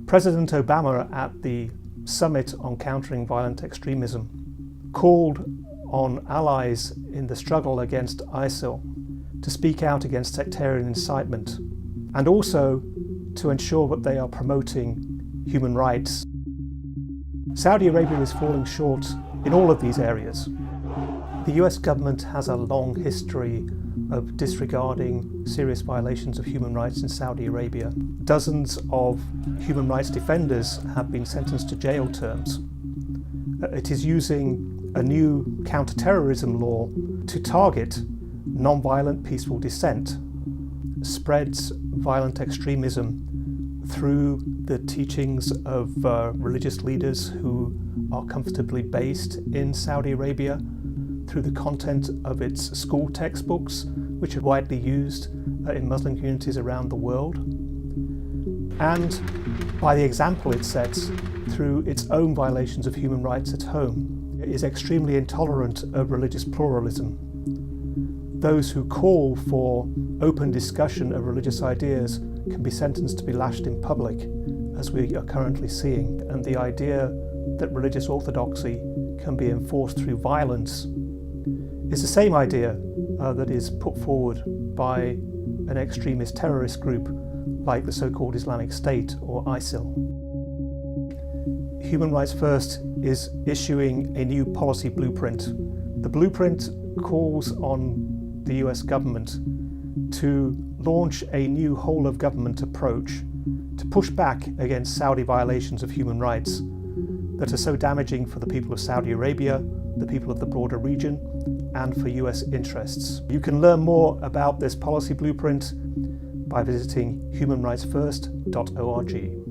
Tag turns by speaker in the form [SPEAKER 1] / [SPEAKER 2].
[SPEAKER 1] President Obama at the Summit on Countering Violent Extremism called on allies in the struggle against ISIL to speak out against sectarian incitement and also to ensure that they are promoting human rights. Saudi Arabia is falling short in all of these areas. The US government has a long history of disregarding serious violations of human rights in Saudi Arabia. Dozens of human rights defenders have been sentenced to jail terms. It is using a new counter-terrorism law to target non-violent peaceful dissent, spreads violent extremism through the teachings of religious leaders who are comfortably based in Saudi Arabia, through the content of its school textbooks, which are widely used in Muslim communities around the world, and by the example it sets through its own violations of human rights at home. It is extremely intolerant of religious pluralism. Those who call for open discussion of religious ideas can be sentenced to be lashed in public, as we are currently seeing, and the idea that religious orthodoxy can be enforced through violence is the same idea that is put forward by an extremist terrorist group like the so-called Islamic State or ISIL. Human Rights First is issuing a new policy blueprint. The blueprint calls on the US government to launch a new whole-of-government approach to push back against Saudi violations of human rights that are so damaging for the people of Saudi Arabia, the people of the broader region, and for US interests. You can learn more about this policy blueprint by visiting humanrightsfirst.org.